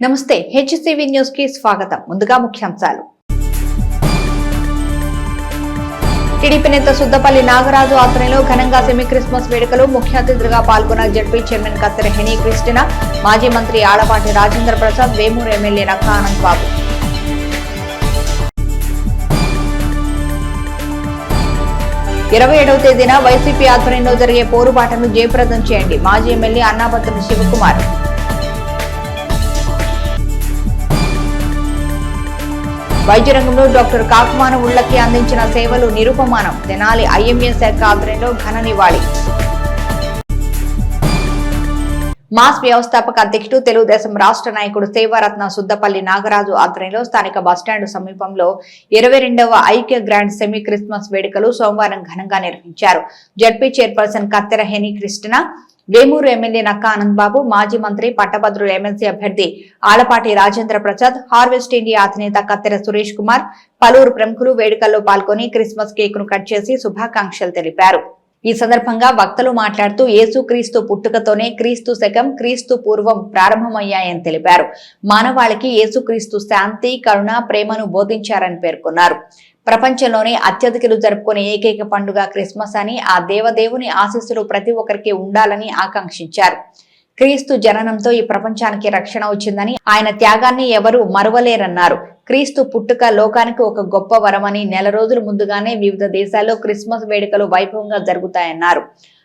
నమస్తే HCV news కి స్వాగతం. ముందుగా ముఖ్యాంశాలు. టీడీపీ నేత సుద్దపల్లి నాగరాజు ఆధ్వర్యంలో ఘనంగా సెమీ క్రిస్మస్ వేడుకలు. ముఖ్య అతిథులుగా పాల్గొన్న జడ్పీ చైర్మన్ కత్తెర హెనీ క్రిస్టినా, మాజీ మంత్రి ఆలపాటి రాజేంద్ర ప్రసాద్, వేమూరు ఎమ్మెల్యే నక్కా ఆనంద్ బాబు. 27వ తేదీన వైసీపీ ఆధ్వర్యంలో జరిగే పోరుబాటను జయప్రదం చేయండి. మాజీ ఎమ్మెల్యే అన్నాపత్రుడు శివకుమార్. వైద్య రంగంలో డాక్టర్ కాకుమాన ఉళ్లకి అందించిన సేవలు నిరుపమానం. తెనాలి ఐఎంఏ శాఖ ఆధ్వర్యంలో ఘన నివాళి. మాస్ వ్యవస్థాపక అధ్యక్షుడు తెలుగుదేశం రాష్ట్ర నాయకుడు సేవారత్న సుద్దపల్లి నాగరాజు ఆధ్వర్యంలో స్థానిక బస్టాండ్ సమీపంలో 22వ ఐక్య గ్రాండ్ సెమీ క్రిస్మస్ వేడుకలు సోమవారం ఘనంగా నిర్వహించారు. జడ్పీ చైర్పర్సన్ కత్తెర హెనీ క్రిస్టినా, వేమూరు ఎమ్మెల్యే నక్కా ఆనంద్ బాబు, మాజీ మంత్రి పట్టభద్రుల ఎమ్మెల్సీ అభ్యర్థి ఆలపాటి రాజేంద్ర ప్రసాద్, హార్వెస్ట్ ఇండియా అధినేత కత్తెర సురేష్ కుమార్, పలువురు ప్రముఖులు వేడుకల్లో పాల్గొని క్రిస్మస్ కేక్ ను కట్ చేసి శుభాకాంక్షలు తెలిపారు. ఈ సందర్భంగా వక్తలు మాట్లాడుతూ యేసుక్రీస్తు పుట్టుకతోనే క్రీస్తు శకం, క్రీస్తు పూర్వం ప్రారంభమయ్యాయని తెలిపారు. మానవాళికి యేసుక్రీస్తు శాంతి, కరుణ, ప్రేమను బోధించారని పేర్కొన్నారు. ప్రపంచంలోనే అత్యధికులు జరుపుకునే ఏకైక పండుగ క్రిస్మస్ అని, ఆ దేవదేవుని ఆశీస్సులు ప్రతి ఒక్కరికి ఉండాలని ఆకాంక్షించారు. క్రీస్తు జననంతో ఈ ప్రపంచానికి రక్షణ వచ్చిందని, ఆయన త్యాగాన్ని ఎవరూ మరువలేరన్నారు. క్రీస్తు పుట్టుక లోకానికి ఒక గొప్ప వరమని, నెల రోజుల ముందుగానే వివిధ దేశాల్లో క్రిస్మస్ వేడుకలు వైభవంగా జరుగుతాయన్నారు.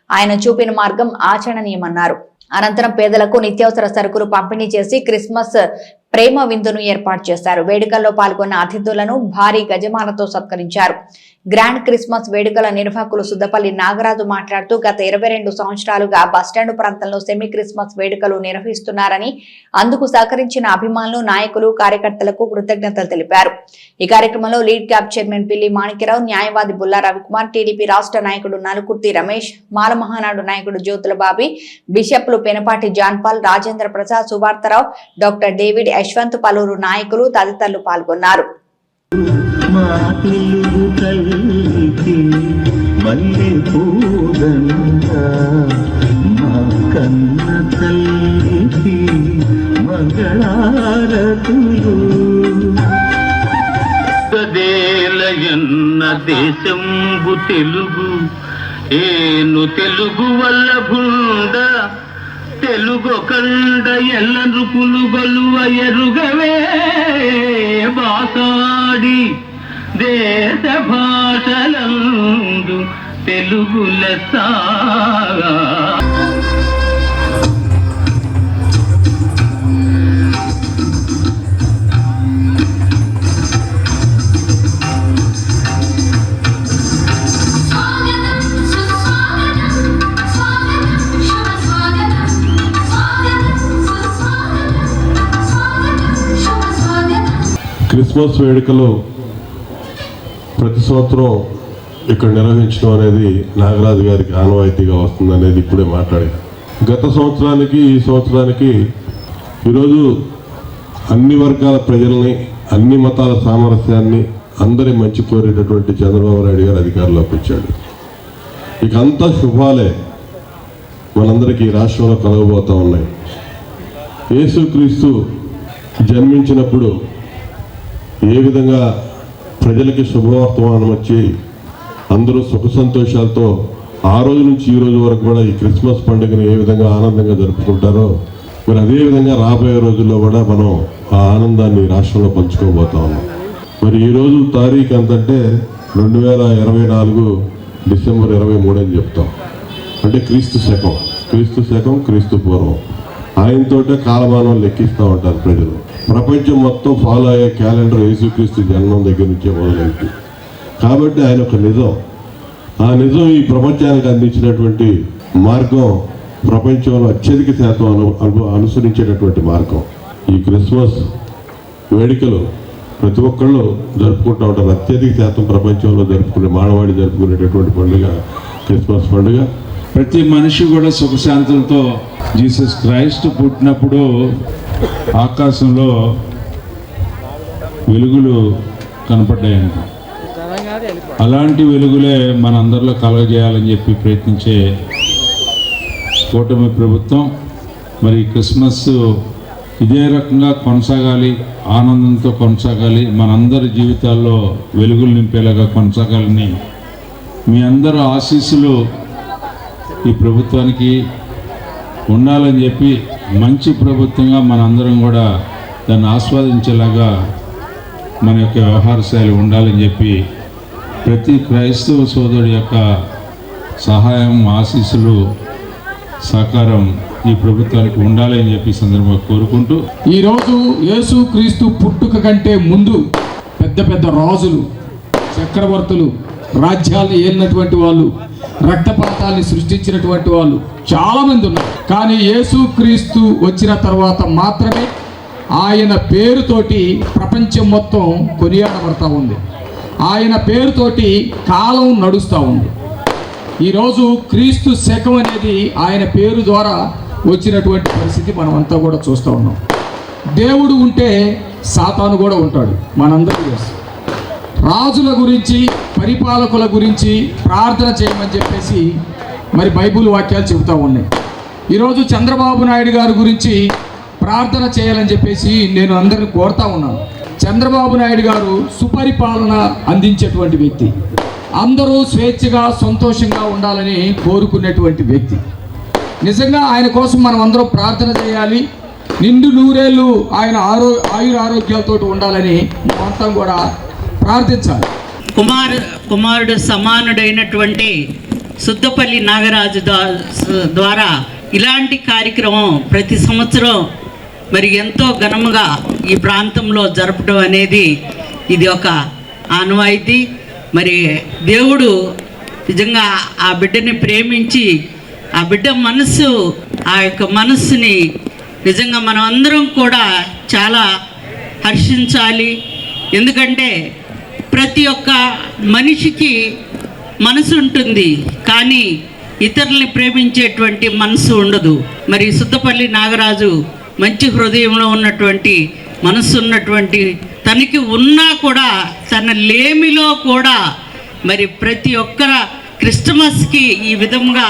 ఆయన చూపిన మార్గం ఆచరణీయమన్నారు. అనంతరం పేదలకు నిత్యావసర సరుకులు పంపిణీ చేసి క్రిస్మస్ ప్రేమ విందును ఏర్పాటు చేశారు. వేడుకల్లో పాల్గొన్న అతిథులను భారీ గజమాలతో సత్కరించారు. గ్రాండ్ క్రిస్మస్ వేడుకల నిర్వాహకులు సుద్దపల్లి నాగరాజు మాట్లాడుతూ గత 22 సంవత్సరాలుగా బస్టాండ్ ప్రాంతంలో సెమీ క్రిస్మస్ వేడుకలు నిర్వహిస్తున్నారని, అందుకు సహకరించిన అభిమానులు, నాయకులు, కార్యకర్తలకు కృతజ్ఞతలు తెలిపారు. ఈ కార్యక్రమంలో లీడ్ క్యాబ్ చైర్మన్ పిల్లి మాణిక్యరావు, న్యాయవాది బుల్లా రవికుమార్, టీడీపీ రాష్ట్ర నాయకుడు నలుకుర్తి రమేష్, మాల మహానాడు నాయకుడు జ్యోతుల బాబి, బిషప్లు Penapati John Paul, Rajendra Prasad, Suvartharao, doctor David, Yashwant, పలువురు నాయకులు తదితరులు పాల్గొన్నారు. దేశంబు తెలుగు ఏను తెలుగు వల్ల బృంద తెలుగు కండ ఎల్ల నృపులు గొలువ ఎరుగవే బాసాడి దేశ భాషలందు తెలుగు లెస్స. క్రిస్మస్ వేడుకలు ప్రతి సంవత్సరం ఇక్కడ నిర్వహించడం అనేది నాగరాజు గారికి ఆనవాయితీగా వస్తుంది అనేది ఇప్పుడే మాట్లాడారు. గత సంవత్సరానికి ఈ సంవత్సరానికి ఈరోజు అన్ని వర్గాల ప్రజల్ని, అన్ని మతాల సామరస్యాన్ని, అందరి మంచి కోరేటటువంటి చంద్రబాబు నాయుడు గారు అధికారంలోకి వచ్చాడు. ఇక అంతా శుభాలే మనందరికీ రాష్ట్రంలో కలగబోతూ ఉన్నాయి. యేసుక్రీస్తు జన్మించినప్పుడు ఏ విధంగా ప్రజలకి శుభవర్తమానం వచ్చి అందరూ సుఖ సంతోషాలతో ఆ రోజు నుంచి ఈ రోజు వరకు కూడా ఈ క్రిస్మస్ పండుగను ఏ విధంగా ఆనందంగా జరుపుకుంటారో, మరి అదేవిధంగా రాబోయే రోజుల్లో కూడా మనం ఆ ఆనందాన్ని రాష్ట్రంలో పంచుకోబోతా ఉన్నాం. మరి ఈరోజు తారీఖు ఎంతంటే 2024 డిసెంబర్ 23 అని చెప్తాం. అంటే క్రీస్తు శకం, క్రీస్తు పూర్వం. ఆయనతోటే కాలమానం లెక్కిస్తూ ఉంటారు ప్రజలు. ప్రపంచం మొత్తం ఫాలో అయ్యే క్యాలెండర్ యేసుక్రీస్తు జన్మం దగ్గర నుంచే మొదలైంది. కాబట్టి ఆయన ఒక నిజం. ఆ నిజం ఈ ప్రపంచానికి అందించినటువంటి మార్గం ప్రపంచంలో అత్యధిక శాతం అనుసరించేటటువంటి మార్గం. ఈ క్రిస్మస్ వేడుకలు ప్రతి ఒక్కళ్ళు జరుపుకుంటూ ఉంటారు. అత్యధిక శాతం ప్రపంచంలో మానవాళి జరుపుకునేటటువంటి పండుగ క్రిస్మస్ పండుగ. ప్రతి మనిషి కూడా సుఖశాంతులతో జీసస్ క్రైస్ట్ పుట్టినప్పుడు ఆకాశంలో వెలుగులు కనపడ్డాయంట. అలాంటి వెలుగులే మనందరిలో కలగజేయాలని చెప్పి ప్రయత్నించే కూటమి ప్రభుత్వం మరి క్రిస్మస్ ఇదే రకంగా కొనసాగాలి, ఆనందంతో కొనసాగాలి, మనందరి జీవితాల్లో వెలుగులు నింపేలాగా కొనసాగాలని మీ అందరూ ఆశీస్సులు ఈ ప్రభుత్వానికి ఉండాలని చెప్పి, మంచి ప్రభుత్వంగా మనందరం కూడా దాన్ని ఆస్వాదించేలాగా మన యొక్క వ్యవహార శైలి ఉండాలని చెప్పి ప్రతి క్రైస్తవ సోదరుడి యొక్క సహాయం, ఆశీస్సులు, సహకారం ఈ ప్రభుత్వానికి ఉండాలని చెప్పి సందర్భంగా కోరుకుంటూ, ఈరోజు యేసుక్రీస్తు పుట్టుక కంటే ముందు పెద్ద పెద్ద రాజులు, చక్రవర్తులు, రాజ్యాలను ఏలినటువంటి వాళ్ళు, రక్తపాతాన్ని సృష్టించినటువంటి వాళ్ళు చాలామంది ఉన్నారు. కానీ యేసుక్రీస్తు వచ్చిన తర్వాత మాత్రమే ఆయన పేరుతోటి ప్రపంచం మొత్తం కొనియాడబడతా ఉంది. ఆయన పేరుతోటి కాలం నడుస్తూ ఉంది. ఈరోజు క్రీస్తు శకం అనేది ఆయన పేరు ద్వారా వచ్చినటువంటి పరిస్థితి మనం అంతా కూడా చూస్తూ ఉన్నాం. దేవుడు ఉంటే సాతాను కూడా ఉంటాడు, మనందరూ తెలుసు. రాజుల గురించి, పరిపాలకుల గురించి ప్రార్థన చేయమని చెప్పేసి మరి బైబిల్ వాక్యాలు చెబుతూ ఉన్నాయి. ఈరోజు చంద్రబాబు నాయుడు గారి గురించి ప్రార్థన చేయాలని చెప్పేసి నేను అందరిని కోరుతా ఉన్నాను. చంద్రబాబు నాయుడు గారు సుపరిపాలన అందించేటువంటి వ్యక్తి, అందరూ స్వేచ్ఛగా సంతోషంగా ఉండాలని కోరుకునేటువంటి వ్యక్తి. నిజంగా ఆయన కోసం మనం అందరం ప్రార్థన చేయాలి. నిండు నూరేళ్ళు ఆయన ఆయురారోగ్యాలతో ఉండాలని మొత్తం కూడా ప్రార్థించాలి. కుమారుడు సమానుడైనటువంటి సుద్దపల్లి నాగరాజు ద్వారా ఇలాంటి కార్యక్రమం ప్రతి సంవత్సరం మరి ఎంతో ఘనముగా ఈ ప్రాంతంలో జరపడం అనేది ఇది ఒక ఆనవాయితీ. మరి దేవుడు నిజంగా ఆ బిడ్డని ప్రేమించి ఆ బిడ్డ మనస్సు, ఆ యొక్క మనస్సుని నిజంగా మనం అందరం కూడా చాలా హర్షించాలి. ఎందుకంటే ప్రతి ఒక్క మనిషికి మనసు ఉంటుంది, కానీ ఇతరుల్ని ప్రేమించేటువంటి మనసు ఉండదు. మరి సుద్దపల్లి నాగరాజు మంచి హృదయంలో ఉన్నటువంటి మనసు ఉన్నటువంటి, తనకి ఉన్నా కూడా తన లేమిలో కూడా మరి ప్రతి ఒక్కర క్రిస్టమస్కి ఈ విధంగా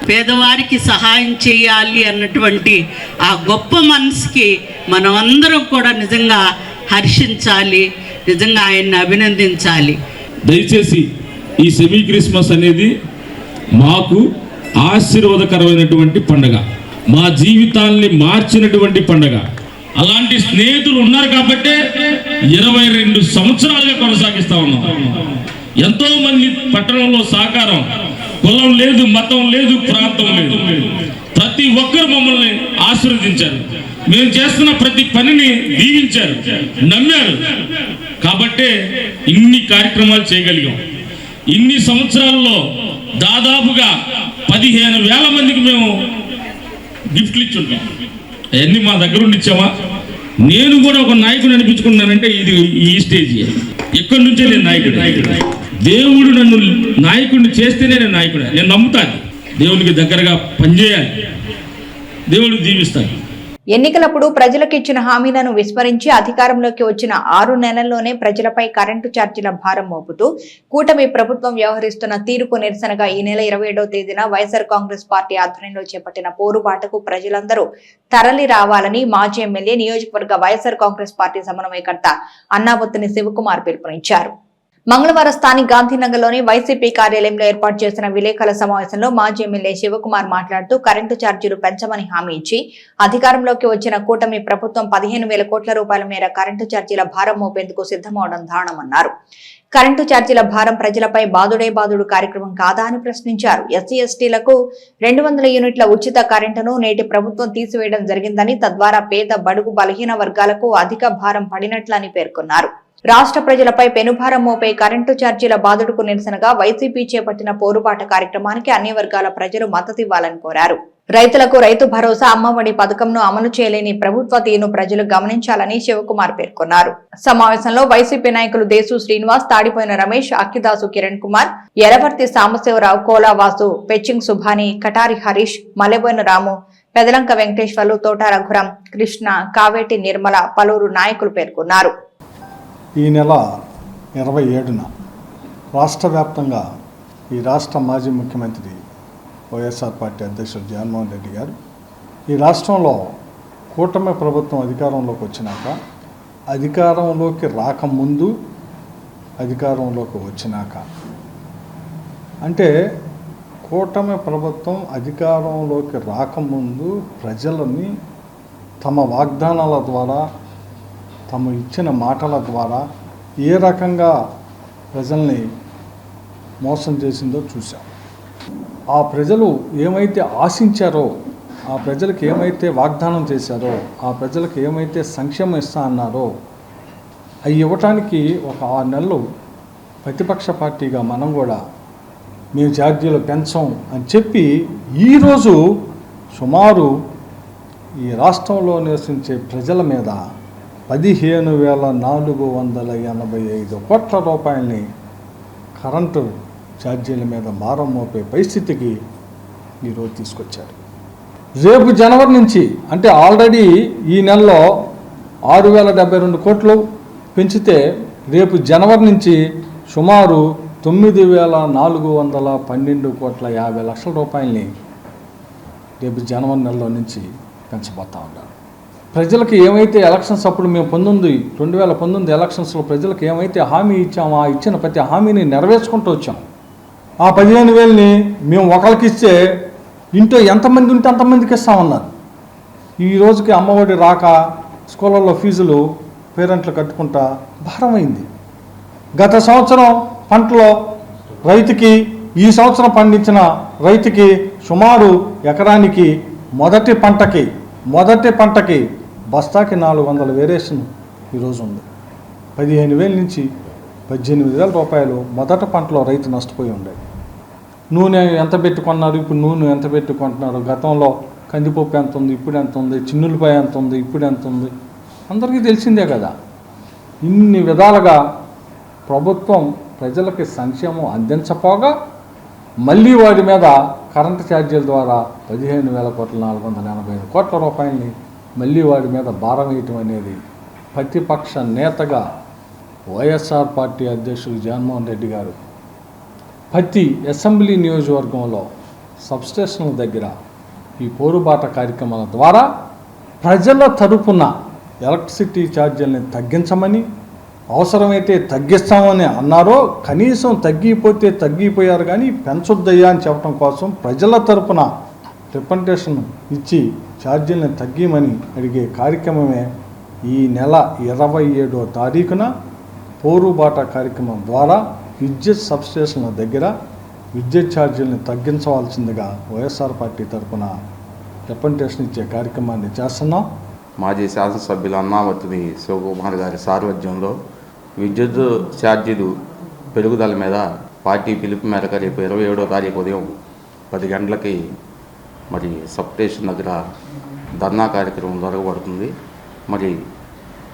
పేదవారికి సహాయం చేయాలి అన్నటువంటి ఆ గొప్ప మనసుకి మనం అందరం కూడా నిజంగా హర్షించాలి, నిజంగా ఆయన్ని అభినందించాలి. దయచేసి ఈ సెమీ క్రిస్మస్ అనేది మాకు ఆశీర్వాదకరమైనటువంటి పండగ, మా జీవితాల్ని మార్చినటువంటి పండగ. అలాంటి స్నేహితులు ఉన్నారు కాబట్టే 22 సంవత్సరాలుగా కొనసాగిస్తా ఉన్నాం. ఎంతో మంది పట్టణంలో సహకారం, కులం లేదు, మతం లేదు, ప్రాంతం లేదు, ప్రతి ఒక్కరు మమ్మల్ని ఆశీర్వదించారు. మేము చేస్తున్న ప్రతి పనిని దీవించారు, నమ్మారు. కాబట్టే ఇన్ని కార్యక్రమాలు చేయగలిగాం. ఇన్ని సంవత్సరాల్లో దాదాపుగా 15,000 మందికి మేము గిఫ్ట్లు ఇచ్చుంటాం. అవన్నీ మా దగ్గర ఉండి ఇచ్చామా? నేను కూడా ఒక నాయకుడు అనిపించుకున్నానంటే ఇది ఈ స్టేజ్. ఇక్కడి నుంచే నేను నాయకుడు. దేవుడు నన్ను నాయకుడిని చేస్తేనే నేను నాయకుడు. నేను నమ్ముతాను, దేవునికి దగ్గరగా పనిచేయాలి, దేవుడు దీవిస్తాడు. ఎన్నికలప్పుడు ప్రజలకు ఇచ్చిన హామీలను విస్మరించి అధికారంలోకి వచ్చిన 6 నెలల్లోనే ప్రజలపై కరెంటు ఛార్జీల భారం మోపుతూ కూటమి ప్రభుత్వం వ్యవహరిస్తున్న తీరుకు నిరసనగా ఈ నెల 27వ తేదీన వైఎస్ఆర్ కాంగ్రెస్ పార్టీ ఆధ్వర్యంలో చేపట్టిన పోరుబాటకు ప్రజలందరూ తరలి రావాలని మాజీ ఎమ్మెల్యే, నియోజకవర్గ వైఎస్ఆర్ కాంగ్రెస్ పార్టీ సమన్వయకర్త అన్నాబొత్తిని శివకుమార్ పిలుపునిచ్చారు. మంగళవారం స్థానిక గాంధీనగర్లోని వైసీపీ కార్యాలయంలో ఏర్పాటు చేసిన విలేకరుల సమావేశంలో మాజీ ఎమ్మెల్యే శివకుమార్ మాట్లాడుతూ కరెంటు ఛార్జీలు పెంచమని హామీ ఇచ్చి అధికారంలోకి వచ్చిన కూటమి ప్రభుత్వం 15,000 కోట్ల రూపాయల మేర కరెంటు ఛార్జీల భారం మోపేందుకు సిద్ధమవడం దారుణమన్నారు. కరెంటు ఛార్జీల భారం ప్రజలపై బాదుడే బాదుడు కార్యక్రమం కాదా అని ప్రశ్నించారు. ఎస్సీ ఎస్టీలకు 200 యూనిట్ల ఉచిత కరెంటును నేటి ప్రభుత్వం తీసివేయడం జరిగిందని, తద్వారా పేద, బడుగు, బలహీన వర్గాలకు అధిక భారం పడినట్లని పేర్కొన్నారు. రాష్ట్ర ప్రజలపై పెనుభారం మోపే కరెంటు ఛార్జీల బాదుడుకు నిరసనగా వైసీపీ చేపట్టిన పోరుబాట కార్యక్రమానికి అన్ని వర్గాల ప్రజలు మద్దతివ్వాలని కోరారు. రైతులకు రైతు భరోసా, అమ్మఒడి పథకంను అమలు చేయలేని ప్రభుత్వ తీరును ప్రజలు గమనించాలని శివకుమార్ పేర్కొన్నారు. సమావేశంలో వైసీపీ నాయకులు దేశు శ్రీనివాస్, తాడిపోయిన రమేష్, అక్కిదాసు కిరణ్ కుమార్, ఎరవర్తి సాంబశివరావు, కోలావాసు, పెచ్చింగ్ సుభాని, కటారి హరీష్, మలెబోయిన రాము, పెదలంక వెంకటేశ్వర్లు, తోట రఘురాం, కృష్ణ, కావేటి నిర్మల, పలువురు నాయకులు పేర్కొన్నారు. ఈ నెల 27న రాష్ట్ర వ్యాప్తంగా ఈ రాష్ట్ర మాజీ ముఖ్యమంత్రి వైఎస్ఆర్ పార్టీ అధ్యక్షుడు జగన్మోహన్ రెడ్డి గారు ఈ రాష్ట్రంలో కూటమి ప్రభుత్వం అధికారంలోకి వచ్చినాక, అధికారంలోకి రాకముందు, అధికారంలోకి వచ్చినాక, అంటే కూటమి ప్రభుత్వం అధికారంలోకి రాకముందు ప్రజలని తమ వాగ్దానాల ద్వారా, తమ ఇచ్చిన మాటల ద్వారా ఏ రకంగా ప్రజల్ని మోసం చేసిందో చూసాం. ఆ ప్రజలు ఏమైతే ఆశించారో, ఆ ప్రజలకు ఏమైతే వాగ్దానం చేశారో, ఆ ప్రజలకు ఏమైతే సంక్షేమం ఇస్తా అన్నారో అవి ఇవ్వటానికి ఒక 6 నెలలు ప్రతిపక్ష పార్టీగా మనం కూడా మేము ఛార్జీలు పెంచాం అని చెప్పి ఈరోజు సుమారు ఈ రాష్ట్రంలో నివసించే ప్రజల మీద 15,485 కోట్ల రూపాయలని కరెంటు ఛార్జీల మీద భారం మోపే పరిస్థితికి ఈరోజు తీసుకొచ్చారు. రేపు జనవరి నుంచి, అంటే ఆల్రెడీ ఈ నెలలో 6,072 కోట్లు పెంచితే రేపు జనవరి నుంచి సుమారు 9,412 కోట్ల 50 లక్షల రూపాయలని రేపు జనవరి నెలలో నుంచి పెంచబోతా ఉన్నారు. ప్రజలకు ఏమైతే ఎలక్షన్స్ అప్పుడు మేము 2019 ఎలక్షన్స్లో ప్రజలకు ఏమైతే హామీ ఇచ్చామో ఆ ఇచ్చిన ప్రతి హామీని నెరవేర్చుకుంటూ వచ్చాం. ఆ 15,000ని మేము ఒకరికి ఇస్తే ఇంట్లో ఎంతమంది ఉంటే అంతమందికి ఇస్తామన్నారు. ఈ రోజుకి అమ్మఒడి రాక స్కూళ్ళల్లో ఫీజులు పేరెంట్లు కట్టుకుంటా భారమైంది. గత సంవత్సరం పంటలో రైతుకి, ఈ సంవత్సరం పండించిన రైతుకి సుమారు ఎకరానికి మొదటి పంటకి బస్తాకి 400 వేరియేషన్ ఈరోజు ఉంది. 15,000 నుంచి 18,000 రూపాయలు మొదటి పంటలో రైతు నష్టపోయి ఉండేది. నూనె ఎంత పెట్టుకున్నారు, ఇప్పుడు నూనె ఎంత పెట్టుకుంటున్నారు, గతంలో కందిపప్పు ఎంత ఉంది, ఇప్పుడు ఎంత ఉంది, చిన్నులపాయ ఎంత ఉంది, ఇప్పుడు ఎంత ఉంది, అందరికీ తెలిసిందే కదా. ఇన్ని విధాలుగా ప్రభుత్వం ప్రజలకి సంక్షేమం అందించపోగా మళ్ళీ వాడి మీద కరెంటు ఛార్జీల ద్వారా 15,485 కోట్ల రూపాయలని మళ్ళీ వాడి మీద భారం వేయటం అనేది ప్రతిపక్ష నేతగా వైఎస్ఆర్ పార్టీ అధ్యక్షులు జగన్మోహన్ రెడ్డి గారు ప్రతి అసెంబ్లీ నియోజకవర్గంలో సబ్స్టేషన్ల దగ్గర ఈ పోరుబాట కార్యక్రమాల ద్వారా ప్రజల తరపున ఎలక్ట్రిసిటీ ఛార్జీలని తగ్గించమని, అవసరమైతే తగ్గిస్తామని అన్నారో, కనీసం తగ్గిపోయారు కానీ పెంచొద్దయ్యా అని చెప్పడం కోసం ప్రజల తరపున రిప్రజెంటేషన్ ఇచ్చి ఛార్జీలను తగ్గిమని అడిగే కార్యక్రమమే ఈ నెల 27వ తారీఖున పోరుబాట కార్యక్రమం ద్వారా విద్యుత్ సబ్స్టేషన్ల దగ్గర విద్యుత్ ఛార్జీలను తగ్గించవలసిందిగా వైఎస్ఆర్ పార్టీ తరఫున రిప్రజెంటేషన్ ఇచ్చే కార్యక్రమాన్ని చేస్తున్నాం. మాజీ శాసనసభ్యులు అన్నామతిని శివకుమార్ గారి సారథ్యంలో విద్యుత్ ఛార్జీలు పెరుగుదల మీద పార్టీ పిలుపు మేరకు రేపు 27వ తారీఖు ఉదయం 10 గంటలకి మరి సబ్స్టేషన్ దగ్గర ధర్నా కార్యక్రమం జరగబడుతుంది. మరి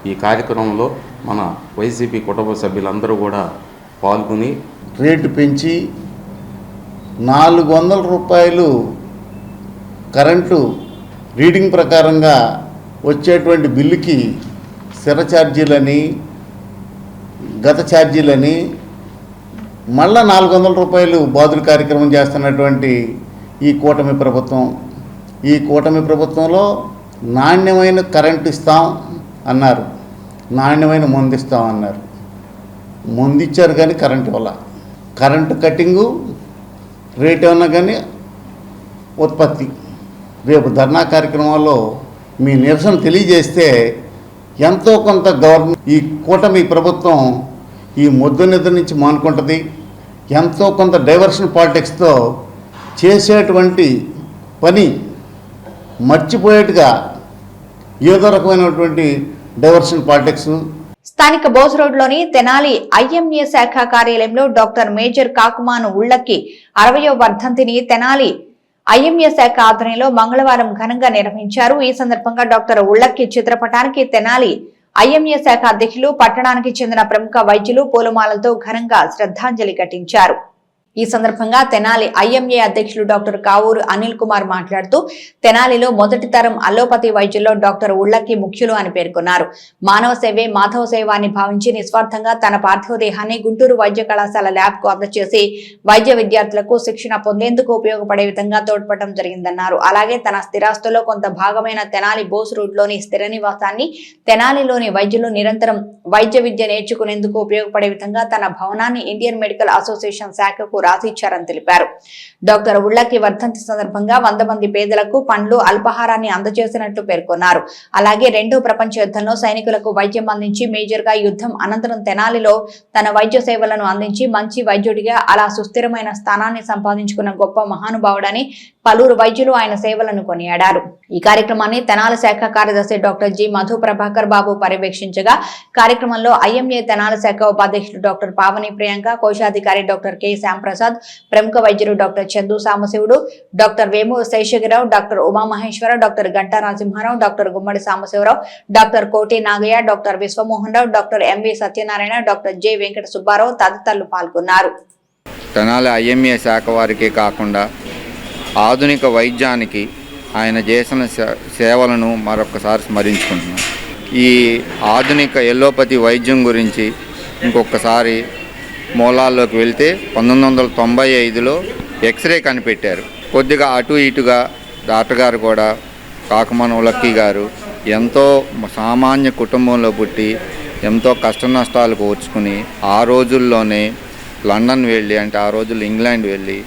ఈ కార్యక్రమంలో మన వైసీపీ కుటుంబ సభ్యులందరూ కూడా పాల్గొని రేటు పెంచి 400 రూపాయలు కరెంటు రీడింగ్ ప్రకారంగా వచ్చేటువంటి బిల్లుకి స్థిర ఛార్జీలని, గత ఛార్జీలని మళ్ళా 400 రూపాయలు బాదులు కార్యక్రమం చేస్తున్నటువంటి ఈ కూటమి ప్రభుత్వంలో నాణ్యమైన కరెంటు ఇస్తాం అన్నారు, నాణ్యమైన మందు ఇస్తాం అన్నారు. మందు ఇచ్చారు కానీ కరెంటు వల్ల కరెంటు కట్టింగు రేట్ ఏమన్నా కానీ ఉత్పత్తి. రేపు ధర్నా కార్యక్రమాల్లో మీ నిరసన తెలియజేస్తే ఎంతో కొంత గవర్నమెంట్, ఈ కూటమి ప్రభుత్వం ఈ మొద్దు నిద్ర నుంచి మానుకుంటుంది. ఎంతో కొంత డైవర్షన్ పాలిటిక్స్తో చేసేటువంటి పని మర్చిపోయేట్టుగా ఏదో రకమైనటువంటి డైవర్షన్ పాలిటిక్స్. స్థానిక బోస్ రోడ్లోని తెనాలి ఐఎంఏ శాఖ కార్యాలయంలో డాక్టర్ మేజర్ కాకుమాను ఉళ్లకి 60వ వర్ధంతిని తెనాలి ఐఎంఏ శాఖ ఆధ్వర్యంలో మంగళవారం ఘనంగా నిర్వహించారు. ఈ సందర్భంగా డాక్టర్ ఉళ్లకి చిత్రపటానికి తెనాలి ఐఎంఏ శాఖ అధ్యక్షులు, పట్టణానికి చెందిన ప్రముఖ వైద్యులు పూలమాలతో ఘనంగా శ్రద్ధాంజలి ఘటించారు. ఈ సందర్భంగా తెనాలి ఐఎంఏ అధ్యక్షులు డాక్టర్ కావూరు అనిల్ కుమార్ మాట్లాడుతూ తెనాలిలో మొదటి తరం అల్లోపతి వైద్యుల్లో డాక్టర్ ఉళ్ళకి ముఖ్యులు అని పేర్కొన్నారు. మానవ సేవే మాధవ సేవ అని భావించి నిస్వార్థంగా తన పార్థివ దేహాన్ని గుంటూరు వైద్య కళాశాల ల్యాబ్ కు అందజేసి వైద్య విద్యార్థులకు శిక్షణ పొందేందుకు ఉపయోగపడే విధంగా తోడ్పడడం జరిగిందన్నారు. అలాగే తన స్థిరాస్తుల్లో కొంత భాగమైన తెనాలి బోస్ రోడ్ లోని స్థిర నివాసాన్ని తెనాలిలోని వైద్యులు నిరంతరం వైద్య విద్య నేర్చుకునేందుకు ఉపయోగపడే విధంగా తన భవనాన్ని ఇండియన్ మెడికల్ అసోసియేషన్ శాఖకు రాసి ఇచ్చారని తెలిపారు. డాక్టర్ ఉళ్ళకి వర్ధంతి సందర్భంగా 100 మంది పేదలకు పండ్లు అల్పాహారాన్ని అందజేసినట్లు పేర్కొన్నారు. అలాగే రెండో ప్రపంచ యుద్ధంలో సైనికులకు వైద్యం అందించి మేజర్ గా యుద్ధం అనంతరం తెనాలిలో తన వైద్య సేవలను అందించి మంచి వైద్యుడిగా అలా సుస్థిరమైన స్థానాన్ని సంపాదించుకున్న గొప్ప మహానుభావుడని పలువురు వైద్యులు ఆయన సేవలను కొనియాడారు. ఈ కార్యక్రమాన్ని తెనాలి శాఖ కార్యదర్శి డాక్టర్ జి మధు ప్రభాకర్ బాబు పర్యవేక్షించగా కార్యక్రమంలో ఐఎంఏ తెనాలి శాఖ ఉపాధ్యక్షులు డాక్టర్ పావని ప్రియాంక, కోశాధికారి డాక్టర్ కె శ్యాంప్రసాద్, ప్రముఖ వైద్యులు doctor Chandu Sambasivudu, doctor Vemu Seshagirao, doctor Umamaheswara, doctor Ganta Narasimharao, doctor Gummadi Sambasivarao, doctor Koti Nagaiah, doctor Vishwamohan Rao, doctor M V Satyanarayana, doctor J Venkata Subbarao తదితరులు పాల్గొన్నారు. తెనాలి ఐఎంఏ శాఖ వారికి కాకుండా ఆధునిక వైద్యానికి ఆయన చేసిన సేవలను మరొకసారి స్మరించుకుంటున్నాం. ఈ ఆధునిక ఎల్లోపతి వైద్యం గురించి ఇంకొకసారి మూలాల్లోకి వెళ్తే 1995లో ఎక్స్రే కనిపెట్టారు. కొద్దిగా అటు ఇటుగా డాక్టర్ గారు కూడా కాకుమాన ఉలక్కి గారు ఎంతో సామాన్య కుటుంబంలో పుట్టి ఎంతో కష్ట నష్టాలు కోర్చుకుని ఆ రోజుల్లోనే లండన్ వెళ్ళి, అంటే ఆ రోజుల్లో ఇంగ్లాండ్ వెళ్ళి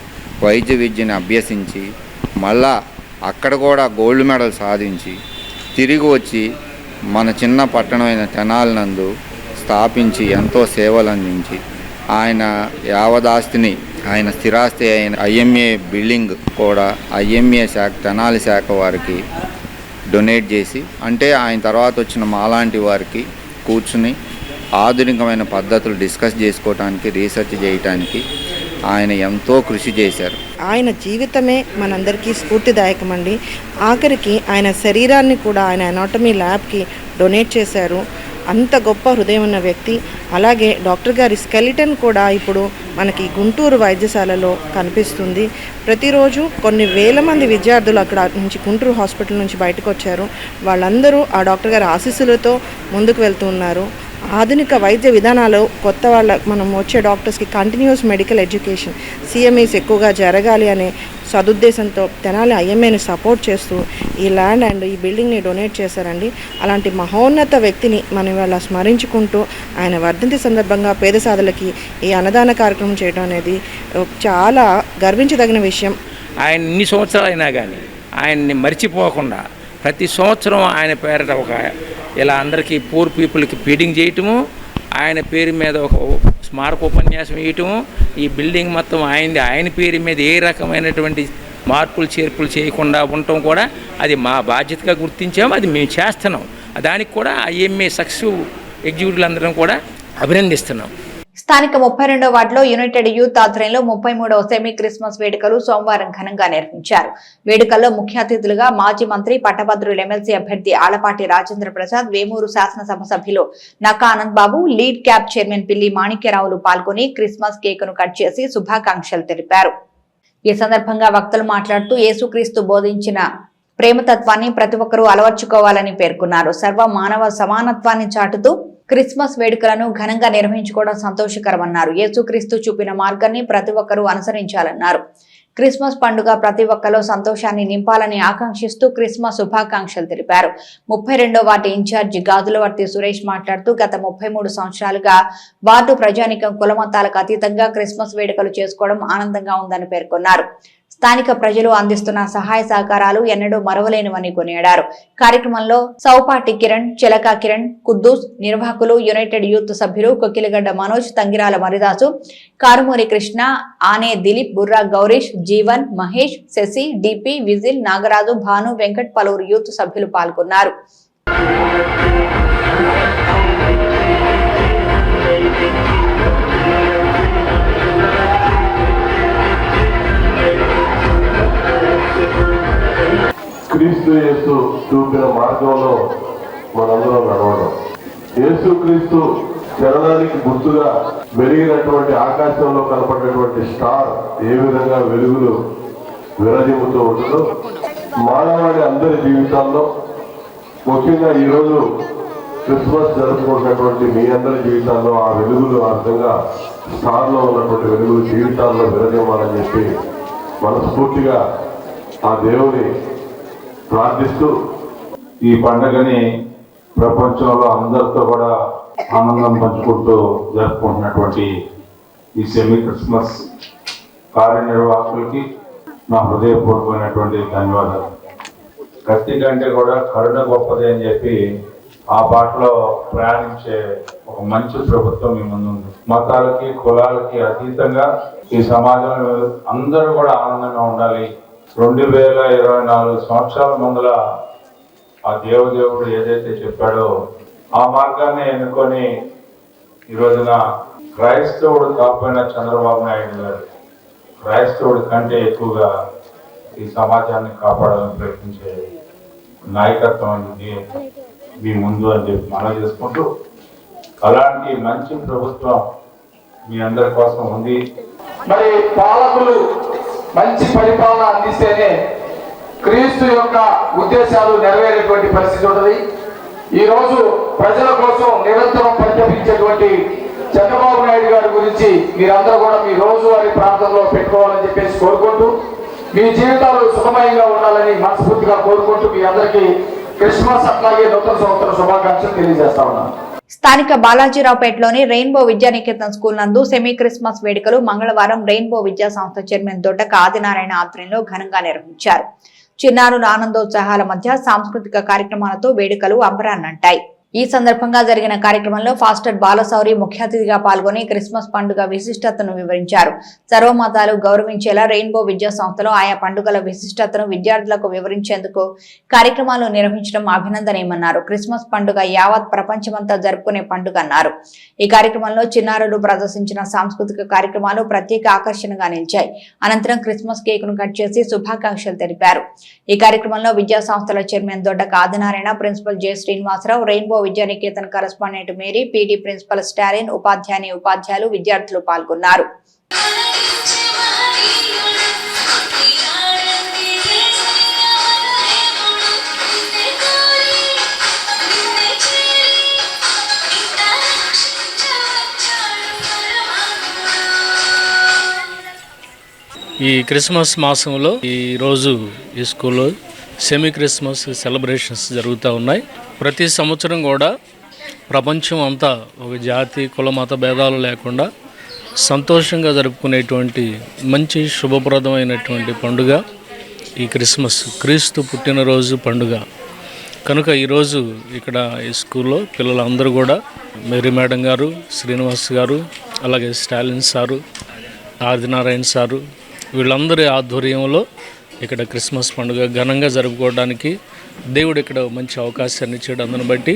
వైద్య విద్యను అభ్యసించి మళ్ళా అక్కడ కూడా గోల్డ్ మెడల్ సాధించి తిరిగి వచ్చి మన చిన్న పట్టణమైన తెనాలి నందు స్థాపించి ఎంతో సేవలు అందించి ఆయన యావదాస్తిని, ఆయన స్థిరాస్తి అయిన ఐఎంఏ బిల్డింగ్ కూడా ఐఎంఏ శాఖ తెనాలి శాఖ వారికి డొనేట్ చేసి, అంటే ఆయన తర్వాత వచ్చిన మాలాంటి వారికి కూర్చుని ఆధునికమైన పద్ధతులు డిస్కస్ చేసుకోవడానికి, రీసెర్చ్ చేయడానికి ఆయన ఎంతో కృషి చేశారు. ఆయన జీవితమే మనందరికీ స్ఫూర్తిదాయకమండి. ఆఖరికి ఆయన శరీరాన్ని కూడా ఆయన అనాటమీ ల్యాబ్కి డొనేట్ చేశారు. అంత గొప్ప హృదయం ఉన్న వ్యక్తి. అలాగే డాక్టర్ గారి స్కెలిటన్ కూడా ఇప్పుడు మనకి గుంటూరు వైద్యశాలలో కనిపిస్తుంది. ప్రతిరోజు కొన్ని వేల మంది విద్యార్థులు అక్కడ నుంచి గుంటూరు హాస్పిటల్ నుంచి బయటకు వచ్చారు. వాళ్ళందరూ ఆ డాక్టర్ గారి ఆశీస్సులతో ముందుకు వెళ్తూ ఉన్నారు. ఆధునిక వైద్య విధానాలు కొత్త మనం వచ్చే డాక్టర్స్కి కంటిన్యూస్ మెడికల్ ఎడ్యుకేషన్, సిఎంఈస్ ఎక్కువగా జరగాలి అనే సదుద్దేశంతో తెనాలి ఐఎంఏని సపోర్ట్ చేస్తూ ఈ ల్యాండ్ అండ్ ఈ బిల్డింగ్ని డొనేట్ చేశారండి. అలాంటి మహోన్నత వ్యక్తిని మనం ఇవాళ స్మరించుకుంటూ ఆయన వర్ధంతి సందర్భంగా పేద సాధులకి ఈ అన్నదాన కార్యక్రమం చేయడం అనేది చాలా గర్వించదగిన విషయం. ఆయన ఇన్ని సంవత్సరాలు అయినా కానీ ఆయన్ని మర్చిపోకుండా ప్రతి సంవత్సరం ఆయన పేరిట ఒక ఇలా అందరికీ పూర్ పీపుల్కి ఫీడింగ్ చేయటము, ఆయన పేరు మీద ఒక స్మారక ఉపన్యాసం వేయటము, ఈ బిల్డింగ్ మొత్తం ఆయనది, ఆయన పేరు మీద ఏ రకమైనటువంటి మార్పులు చేర్పులు చేయకుండా ఉండటం కూడా అది మా బాధ్యతగా గుర్తించాము. అది మేము చేస్తున్నాం. దానికి కూడా ఐఎంఏ సక్సెస్ ఎగ్జిక్యూటివ్లు అందరం కూడా అభినందిస్తున్నాం. స్థానిక 32వ వార్డులో యునైటెడ్ యూత్ ఆధ్వర్యంలో 33వ సెమీ క్రిస్మస్ వేడుకలు సోమవారం ఘనంగా నిర్వహించారు. వేడుకల్లో ముఖ్య అతిథులుగా మాజీ మంత్రి పట్టభద్రుల ఎమ్మెల్సీ అభ్యర్థి ఆలపాటి రాజేంద్ర ప్రసాద్, వేమూరు శాసనసభ సభ్యులు Nakka Anand Babu, lead cab chairman పిల్లి మాణిక్యరావులు పాల్గొని క్రిస్మస్ కేకును కట్ చేసి శుభాకాంక్షలు తెలిపారు. ఈ సందర్భంగా వక్తలు మాట్లాడుతూ యేసుక్రీస్తు బోధించిన ప్రేమతత్వాన్ని ప్రతి ఒక్కరూ అలవర్చుకోవాలని పేర్కొన్నారు. సర్వ మానవ సమానత్వాన్ని చాటుతూ క్రిస్మస్ వేడుకలను ఘనంగా నిర్వహించుకోవడం సంతోషకరమన్నారు. యేసుక్రీస్తు చూపిన మార్గాన్ని ప్రతి ఒక్కరూ అనుసరించాలన్నారు. క్రిస్మస్ పండుగ ప్రతి ఒక్కరిలో సంతోషాన్ని నింపాలని ఆకాంక్షిస్తూ క్రిస్మస్ శుభాకాంక్షలు తెలిపారు. 32వ వార్డు ఇన్ఛార్జి గాదులవర్తి సురేష్ మాట్లాడుతూ గత 33 సంవత్సరాలుగా వార్డు ప్రజానికం కులమతాలకు అతీతంగా క్రిస్మస్ వేడుకలు చేసుకోవడం ఆనందంగా ఉందని పేర్కొన్నారు. స్థానిక ప్రజలు అందిస్తున్న సహాయ సహకారాలు ఎన్నడూ మరవలేనివని కొనియాడారు. కార్యక్రమంలో సౌపాటి కిరణ్, చిలక కిరణ్, కుద్దూస్, నిర్వాహకులు, యునైటెడ్ యూత్ సభ్యులు కొక్కిలగడ్డ మనోజ్, తంగిరాల మరిదాసు, కారుమూరి కృష్ణ, ఆనే దిలీప్, బుర్రా గౌరీష్, జీవన్, మహేష్, శశి, డిపి, విజిల్, నాగరాజు, భాను, వెంకట్ పలువురు యూత్ సభ్యులు పాల్గొన్నారు. క్రీస్తు యేసు చూపిన మార్గంలో మనందరం నడవడం, యేసు క్రీస్తు చరణానికి గుర్తుగా వెలిగినటువంటి ఆకాశంలో కనపడినటువంటి స్టార్ ఏ విధంగా వెలుగులు విరజిమ్ముతూ ఉంటుందో మానవాళి అందరి జీవితాల్లో, ముఖ్యంగా ఈరోజు క్రిస్మస్ జరుపుకుంటున్నటువంటి మీ అందరి జీవితాల్లో ఆ వెలుగులు, ఆ విధంగా స్టార్లో ఉన్నటువంటి వెలుగులు జీవితాల్లో విరజిమ్మాలని చెప్పి మనస్ఫూర్తిగా ఆ దేవుని ప్రార్థిస్తూ ఈ పండుగని ప్రపంచంలో అందరితో కూడా ఆనందం పంచుకుంటూ జరుపుకుంటున్నటువంటి ఈ సెమీ క్రిస్మస్ కార్యనిర్వాహకులకి నా హృదయపూర్వకమైనటువంటి ధన్యవాదాలు. కత్తి కంటే కూడా కరుణ గొప్పది అని చెప్పి ఆ బాటలో ప్రయాణించే ఒక మంచి ప్రభుత్వం మీ ముందు ఉంది. మతాలకి కులాలకి అతీతంగా ఈ సమాజంలో అందరూ కూడా ఆనందంగా ఉండాలి. 2024 సంవత్సరాల ముందర ఆ దేవుడు ఏదైతే చెప్పాడో ఆ మార్గాన్ని ఎన్నుకొని ఈ రోజున క్రైస్తవుడు కాకపోయిన చంద్రబాబు నాయుడు గారు క్రైస్తవుడి కంటే ఎక్కువగా ఈ సమాజాన్ని కాపాడాలని ప్రయత్నించే నాయకత్వం అనేది మీ ముందు అని చెప్పి మనం చేసుకుంటూ, అలాంటి మంచి ప్రభుత్వం మీ అందరి కోసం ఉంది. మరి పాలకులు మంచి పరిపాలన అందిస్తేనే క్రీస్తు యొక్క ఉద్దేశాలు నెరవేరేటువంటి పరిస్థితి ఉంటుంది. ఈరోజు ప్రజల కోసం నిరంతరం పరితపించేటువంటి చంద్రబాబు నాయుడు గారి గురించి మీరందరూ కూడా మీ రోజువారీ ప్రాంతంలో పెట్టుకోవాలని చెప్పేసి కోరుకుంటూ, మీ జీవితాలు సుఖమయంగా ఉండాలని మనస్ఫూర్తిగా కోరుకుంటూ మీ అందరికీ క్రిస్మస్ అట్లాగే నూతన సంవత్సర శుభాకాంక్షలు తెలియజేస్తా ఉన్నాను. స్థానిక బాలాజీరావుపేటలోని రెయిన్బో విద్యానికేతన్ స్కూల్ నందు సెమీ క్రిస్మస్ వేడుకలు మంగళవారం రెయిన్బో విద్యా సంస్థ చైర్మన్ దొడ్డక ఆదినారాయణ ఆధ్వర్యంలో ఘనంగా నిర్వహించారు. చిన్నారుల ఆనందోత్సాహాల మధ్య సాంస్కృతిక కార్యక్రమాలతో వేడుకలు అంబరాన్నంటాయి. ఈ సందర్భంగా జరిగిన కార్యక్రమంలో ఫాస్టర్ బాలశౌరి ముఖ్య అతిథిగా పాల్గొని క్రిస్మస్ పండుగ విశిష్టతను వివరించారు. సర్వమతాలు గౌరవించేలా రెయిన్బో విద్యా సంస్థలో ఆయా పండుగల విశిష్టతను విద్యార్థులకు వివరించేందుకు కార్యక్రమాలు నిర్వహించడం అభినందనీయమన్నారు. క్రిస్మస్ పండుగ యావత్ ప్రపంచమంతా జరుపుకునే పండుగ అన్నారు. ఈ కార్యక్రమంలో చిన్నారులు ప్రదర్శించిన సాంస్కృతిక కార్యక్రమాలు ప్రత్యేక ఆకర్షణగా నిలిచాయి. అనంతరం క్రిస్మస్ కేకును కట్ చేసి శుభాకాంక్షలు తెలిపారు. ఈ కార్యక్రమంలో విద్యా సంస్థల chairman Doddaka Adinarayana, principal J Srinivasarao, rainbow Vidyaniketan correspondent Mary, PD principal Stalin, ఉపాధ్యాయులు, విద్యార్థులు పాల్గొన్నారు. ఈ క్రిస్మస్ మాసంలో ఈరోజు ఈ స్కూల్లో సెమీ క్రిస్మస్ సెలబ్రేషన్స్ జరుగుతూ ఉన్నాయి. ప్రతి సంవత్సరం కూడా ప్రపంచం అంతా ఒక జాతి కుల మత భేదాలు లేకుండా సంతోషంగా జరుపుకునేటువంటి మంచి శుభప్రదమైనటువంటి పండుగ ఈ క్రిస్మస్, క్రీస్తు పుట్టినరోజు పండుగ కనుక ఈరోజు ఇక్కడ ఈ స్కూల్లో పిల్లలందరూ కూడా మేరీ మేడం గారు, శ్రీనివాస్ గారు, అలాగే స్టాలిన్ సారు, ఆదినారాయణ సారు వీళ్ళందరి ఆధ్వర్యంలో ఇక్కడ క్రిస్మస్ పండుగ ఘనంగా జరుపుకోవడానికి దేవుడు ఇక్కడ మంచి అవకాశాన్ని ఇచ్చాడు. అందుని బట్టి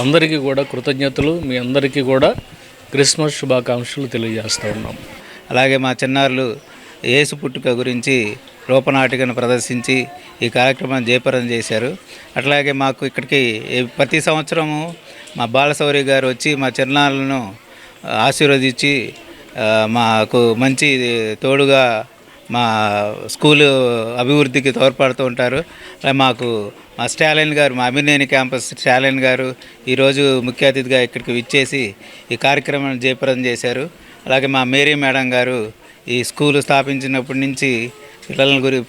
అందరికీ కూడా కృతజ్ఞతలు. మీ అందరికీ కూడా క్రిస్మస్ శుభాకాంక్షలు తెలియజేస్తూ ఉన్నాం. అలాగే మా చిన్నారులు యేసు పుట్టుక గురించి రూపనాటికను ప్రదర్శించి ఈ కార్యక్రమాన్ని జయప్రదం చేశారు. అట్లాగే మాకు ఇక్కడికి ప్రతి సంవత్సరము మా బాలశౌరి గారు వచ్చి మా చిన్నారులను ఆశీర్వదించి మాకు మంచి తోడుగా మా స్కూలు అభివృద్ధికి తోడ్పడుతూ ఉంటారు. మాకు మా స్టాలిన్ గారు, మా అమినేని క్యాంపస్ స్టాలిన్ గారు ఈరోజు ముఖ్య అతిథిగా ఇక్కడికి విచ్చేసి ఈ కార్యక్రమాన్ని జయప్రదం చేశారు. అలాగే మా మేరీ మేడం గారు ఈ స్కూలు స్థాపించినప్పటి నుంచి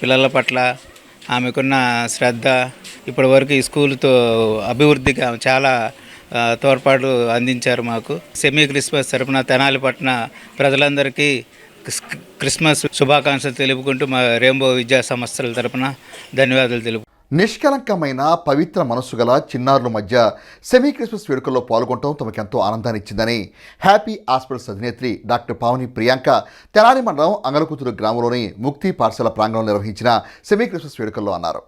పిల్లల పట్ల ఆమెకున్న శ్రద్ధ ఇప్పటి వరకు ఈ స్కూలుతో అభివృద్ధికి చాలా తోడ్పాటు అందించారు. మాకు సెమీ క్రిస్మస్ తరపున తెనాలిపట్న ప్రజలందరికీ క్రిస్మస్ శుభాకాంక్షలు తెలుపుకుంటూ మా రెయిన్బో విద్యా సంస్థల తరపున ధన్యవాదాలు తెలుపు. నిష్కలంకమైన పవిత్ర మనస్సు గల చిన్నారుల మధ్య సెమీ క్రిస్మస్ వేడుకల్లో పాల్గొనడం తమకెంతో ఆనందాన్ని ఇచ్చిందని హ్యాపీ హాస్పిటల్స్ అధినేత్రి డాక్టర్ పావని ప్రియాంక తెనాలి మండలం అంగలకూతురు గ్రామంలోని ముక్తి పాఠశాల ప్రాంగణంలో నిర్వహించిన సెమీ క్రిస్మస్ వేడుకల్లో అన్నారు.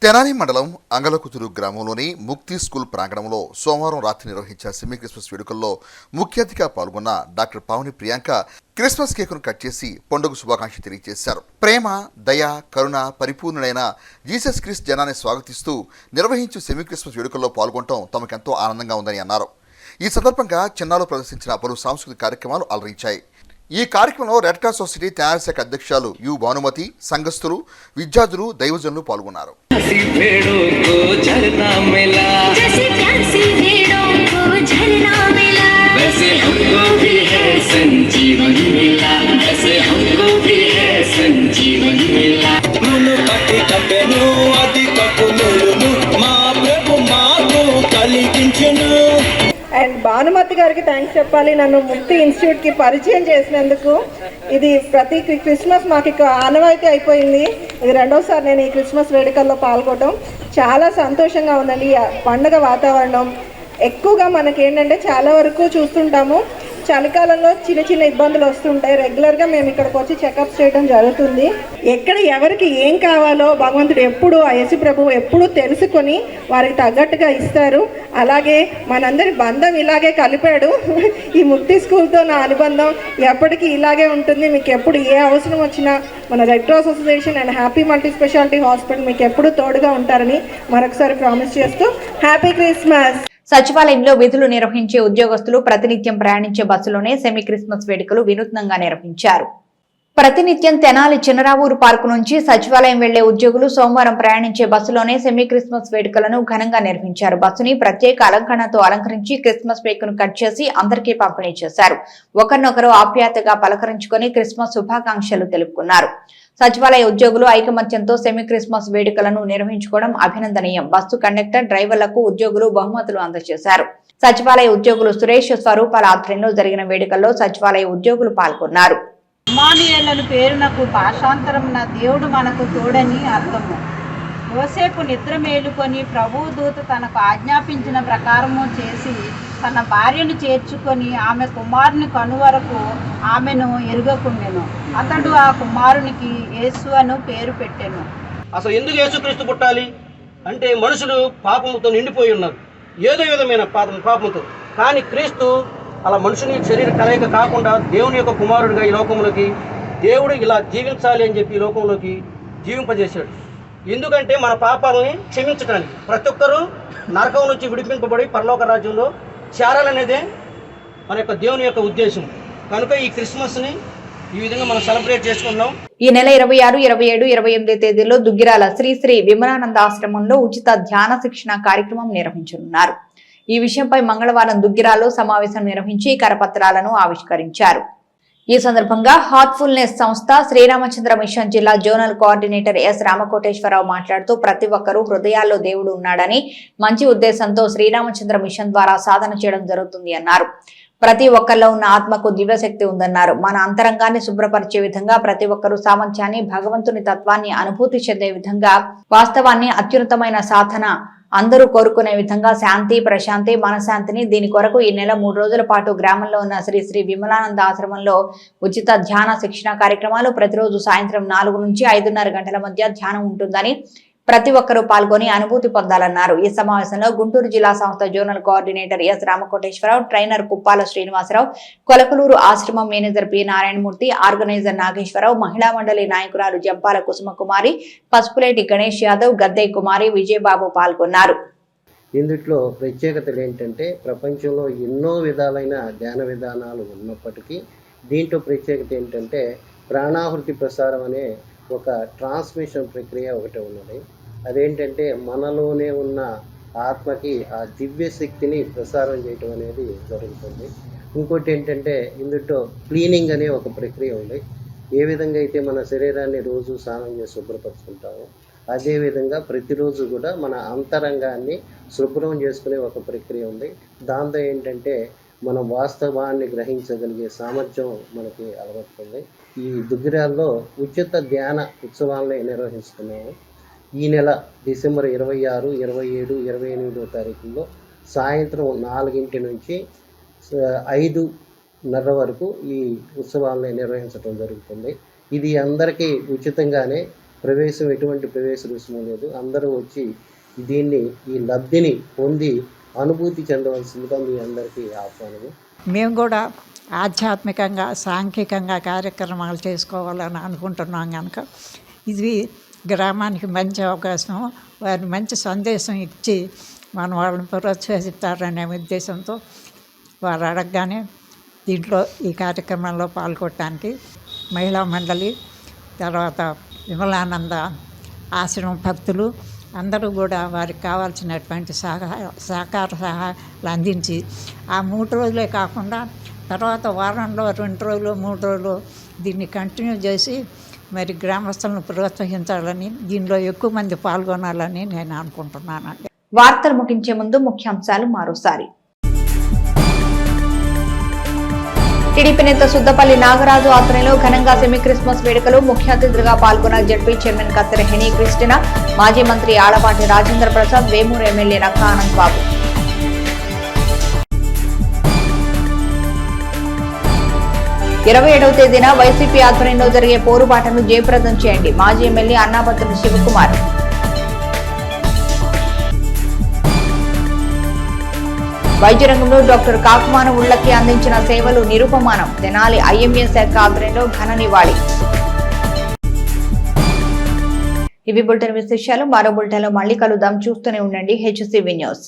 తెనాలి మండలం అంగలకుతురు గ్రామంలోని ముక్తి స్కూల్ ప్రాంగణంలో సోమవారం రాత్రి నిర్వహించిన సెమీ క్రిస్మస్ వేడుకల్లో ముఖ్య అతిథిగా పాల్గొన్న డాక్టర్ పావని ప్రియాంక క్రిస్మస్ కేకును కట్ చేసి పండుగ శుభాకాంక్షలు తెలియజేశారు. ప్రేమ, దయ, కరుణ పరిపూర్ణుడైన జీసస్ క్రీస్తు జనాన్ని స్వాగతిస్తూ నిర్వహించు సెమీ క్రిస్మస్ వేడుకల్లో పాల్గొనడం తమకెంతో ఆనందంగా ఉందని అన్నారు. ఈ సందర్భంగా చిన్నారులు ప్రదర్శించిన పలు సాంస్కృతిక కార్యక్రమాలు అలరించాయి. ఈ కార్యక్రమంలో రెడ్ క్రాస్ సొసైటీ తయారీ శాఖ అధ్యక్షులు యు భానుమతి, సంఘస్థులు, విద్యార్థులు, దైవజనులు పాల్గొన్నారు. అండ్ భానుమతి గారికి థ్యాంక్స్ చెప్పాలి, నన్ను ముక్తి ఇన్స్టిట్యూట్కి పరిచయం చేసినందుకు. ఇది ప్రతి క్రిస్మస్ మాకు ఇక ఆనవాయితీ అయిపోయింది. ఇది రెండోసారి నేను ఈ క్రిస్మస్ వేడుకల్లో పాల్గొనడం చాలా సంతోషంగా ఉందండి. ఈ పండుగ వాతావరణం ఎక్కువగా మనకి ఏంటంటే చాలా వరకు చూస్తుంటాము, చలికాలంలో చిన్న చిన్న ఇబ్బందులు వస్తుంటాయి. రెగ్యులర్గా మేము ఇక్కడికి వచ్చి చెకప్ చేయడం జరుగుతుంది. ఎక్కడ ఎవరికి ఏం కావాలో భగవంతుడు ఎప్పుడు, ఆ యేసు ప్రభువు ఎప్పుడు తెలుసుకొని వారికి తగ్గట్టుగా ఇస్తారు. అలాగే మనందరి బంధం ఇలాగే కలిపాడు. ఈ ముక్తి స్కూల్తో నా అనుబంధం ఎప్పటికీ ఇలాగే ఉంటుంది. మీకు ఎప్పుడు ఏ అవసరం వచ్చినా మన red cross association and happy multi speciality hospital మీకు ఎప్పుడు తోడుగా ఉంటారని మరొకసారి ప్రామిస్ చేస్తూ హ్యాపీ క్రిస్మస్. సచివాలయంలో విధులు నిర్వహించే ఉద్యోగస్తులు ప్రతినిత్యం ప్రయాణించే బస్సులోనే సెమీ క్రిస్మస్ వేడుకలు వినూత్నంగా నిర్వహించారు. ప్రతినిత్యం తెనాలి చినరావూరు పార్కు నుంచి సచివాలయం వెళ్లే ఉద్యోగులు సోమవారం ప్రయాణించే బస్సులోనే సెమీ క్రిస్మస్ వేడుకలను ఘనంగా నిర్వహించారు. బస్సుని ప్రత్యేక అలంకరణతో అలంకరించి క్రిస్మస్ కేక్ ను కట్ చేసి అందరికీ పంపిణీ చేశారు. ఒకరినొకరు ఆప్యాయతగా పలకరించుకొని క్రిస్మస్ శుభాకాంక్షలు తెలుపుకున్నారు. సచివాలయ ఉద్యోగులు ఐకమత్యంతో సెమీ క్రిస్మస్ వేడుకలను నిర్వహించుకోవడం అభినందనీయం. బస్సు కండక్టర్, డ్రైవర్లకు ఉద్యోగులు బహుమతులు అందజేశారు. సచివాలయ ఉద్యోగులు సురేష్ స్వరూపాల ఆధ్వర్యంలో జరిగిన వేడుకల్లో సచివాలయ ఉద్యోగులు పాల్గొన్నారు. ఇమ్మానుయేలు పేరునకు భాషాంతరం నా దేవుడు మనకు తోడని అర్థము. యోసేపు నిద్ర మేలుకొని ప్రభువు దూత తనకు ఆజ్ఞాపించిన ప్రకారము చేసి తన భార్యను చేర్చుకొని ఆమె కుమారుని కనువరకు ఆమెను ఎరుగకుండెను. అతడు ఆ కుమారునికి యేసు అను పేరు పెట్టెను. అసలు ఎందుకు యేసుక్రీస్తు పుట్టాలి అంటే మనుషులు పాపముతో నిండిపోయి ఉన్నారు, ఏదో విధమైన పాపముతో. కానీ క్రీస్తు అలా మనుషుని శరీర కలయిక కాకుండా దేవుని యొక్క కుమారుడిగా ఈ లోకంలోకి దేవుడు ఇలా జీవించాలి అని చెప్పి ఈ లోకంలోకి జీవింపజేశాడు. ఎందుకంటే మన పాపాలని క్షమించడానికి, ప్రతి ఒక్కరూ నరకం నుంచి విడిపింపబడి పరలోక రాజ్యంలో చేరాలనేదే మన యొక్క దేవుని యొక్క ఉద్దేశం. కనుక ఈ క్రిస్మస్ని ఈ విధంగా మనం సెలబ్రేట్ చేసుకున్నాం. ఈ నెల 26, 27, 28 తేదీల్లో దుగ్గిరాల శ్రీ శ్రీ విమలానంద ఆశ్రమంలో ఉచిత ధ్యాన శిక్షణ కార్యక్రమం నిర్వహించనున్నారు. ఈ విషయంపై మంగళవారం దుగ్గిరాల్లో సమావేశం నిర్వహించి కరపత్రాలను ఆవిష్కరించారు. ఈ సందర్భంగా హార్ట్ఫుల్నెస్ సంస్థ శ్రీరామచంద్ర మిషన్ జిల్లా జోనల్ కోఆర్డినేటర్ ఎస్ రామకోటేశ్వరరావు మాట్లాడుతూ ప్రతి ఒక్కరూ హృదయాల్లో దేవుడు ఉన్నాడని, మంచి ఉద్దేశంతో శ్రీరామచంద్ర మిషన్ ద్వారా సాధన చేయడం జరుగుతుంది అన్నారు. ప్రతి ఒక్కరిలో ఉన్న ఆత్మకు దివ్యశక్తి ఉందన్నారు. మన అంతరంగాన్ని శుభ్రపరిచే విధంగా ప్రతి ఒక్కరూ సామర్థ్యాన్ని, భగవంతుని తత్వాన్ని అనుభూతి చెందే విధంగా, వాస్తవాన్ని, అత్యున్నతమైన సాధన అందరూ కోరుకునే విధంగా శాంతి, ప్రశాంతి, మనశాంతిని దీని కొరకు ఈ నెల 3 రోజుల పాటు గ్రామంలో ఉన్న శ్రీ శ్రీ విమలానంద ఆశ్రమంలో ఉచిత ధ్యాన శిక్షణ కార్యక్రమాలు ప్రతిరోజు సాయంత్రం 4 నుంచి 5:30 గంటల మధ్య ధ్యానం ఉంటుందని, ప్రతి ఒక్కరూ పాల్గొని అనుభూతి పొందాలన్నారు. ఈ సమావేశంలో గుంటూరు జిల్లా సంస్థ zonal coordinator S Ramakoteswararao, trainer Kuppala Srinivasarao, Kolakaluru ఆశ్రమం manager P Narayanamurthy, organiser Nageswararao, మహిళా మండలి నాయకురాలు జంపాల కుసుమకుమారి, పసుపులేటి గణేష్ యాదవ్, గద్దె కుమారి, విజయబాబు పాల్గొన్నారు. ఇందులో ప్రత్యేకతలు ఏంటంటే ప్రపంచంలో ఎన్నో విధాలైన ధ్యాన విధానాలు ఉన్నప్పటికీ దీంట్లో ప్రత్యేకత ఏంటంటే ప్రాణాహుతి ప్రసారం అనే ఒక ట్రాన్స్మిషన్ ప్రక్రియ ఒకటి ఉన్నది. అదేంటంటే మనలోనే ఉన్న ఆత్మకి ఆ దివ్య శక్తిని ప్రసారం చేయటం అనేది జరుగుతుంది. ఇంకోటి ఏంటంటే ఇందులో క్లీనింగ్ అనే ఒక ప్రక్రియ ఉంది. ఏ విధంగా అయితే మన శరీరాన్ని రోజు స్నానం చేసి శుభ్రపరుచుకుంటామో అదేవిధంగా ప్రతిరోజు కూడా మన అంతరంగాన్ని శుభ్రం చేసుకునే ఒక ప్రక్రియ ఉంది. దాంతో ఏంటంటే మనం వాస్తవాన్ని గ్రహించగలిగే సామర్థ్యం మనకి అలవడుతుంది. ఈ దుగ్గిరాల్లో ఉచిత ధ్యాన ఉత్సవాలని నిర్వహిస్తున్నాము. ఈ నెల డిసెంబర్ 26, 27, 28 తారీఖుల్లో సాయంత్రం 4 నుంచి 5:30 వరకు ఈ ఉత్సవాలని నిర్వహించడం జరుగుతుంది. ఇది అందరికీ ఉచితంగానే, ప్రవేశం ఎటువంటి ప్రవేశ రుసుము లేదు. అందరూ వచ్చి దీన్ని, ఈ లబ్ధిని పొంది అనుభూతి చెందవలసిందిగా మీ అందరికీ ఆహ్వానము. మేము కూడా ఆధ్యాత్మికంగా, సాంఘికంగా కార్యక్రమాలు చేసుకోవాలని అనుకుంటున్నాం కనుక ఇది గ్రామానికి మంచి అవకాశం. వారిని మంచి సందేశం ఇచ్చి మన వాళ్ళని ప్రోత్సహిస్తారనే ఉద్దేశంతో వారు అడగగానే దీంట్లో ఈ కార్యక్రమంలో పాల్గొనడానికి మహిళా మండలి, తర్వాత విమలానంద ఆశ్రమం భక్తులు అందరూ కూడా వారికి కావాల్సినటువంటి సహకార సహాయాలు అందించి ఆ 3 రోజులే కాకుండా తర్వాత వారంలో 2 రోజులు 3 రోజులు దీన్ని కంటిన్యూ చేసి మరి గ్రామస్తులను ప్రోత్సహించాలని, దీనిలో ఎక్కువ మంది పాల్గొనాలని నేను అనుకుంటున్నానండి. వార్తలు ముగించే ముందు ముఖ్యాంశాలు మరోసారి. టీడీపీ నేత సుద్దపల్లి నాగరాజు ఆధ్వర్యంలో ఘనంగా సెమీ క్రిస్మస్ వేడుకలు. ముఖ్య అతిథులుగా పాల్గొన్న జడ్పీ చైర్మన్ కత్తెర హెనీ క్రిస్టినా, మాజీ మంత్రి ఆలపాటి రాజేంద్ర ప్రసాద్, వేమూరు ఎమ్మెల్యే నక్కా ఆనంద్ బాబు. 27వ తేదీన వైసీపీ ఆధ్వర్యంలో జరిగే పోరుబాటను జయప్రదం చేయండి. మాజీ ఎమ్మెల్యే అన్నాపత్రుని శివకుమార్. వైద్య రంగంలో డాక్టర్ కాకుమాన ఉళ్లకి అందించిన సేవలు నిరుపమానం. తెనాలి ఐఎంఏ శాఖ ఆధ్వర్యంలో ఘన నివాళి. ఇవి బులెటిన్ విశేషాలు. మరో బులెటిన్లో మళ్ళీ కలుద్దాం. చూస్తూనే ఉండండి HCV న్యూస్.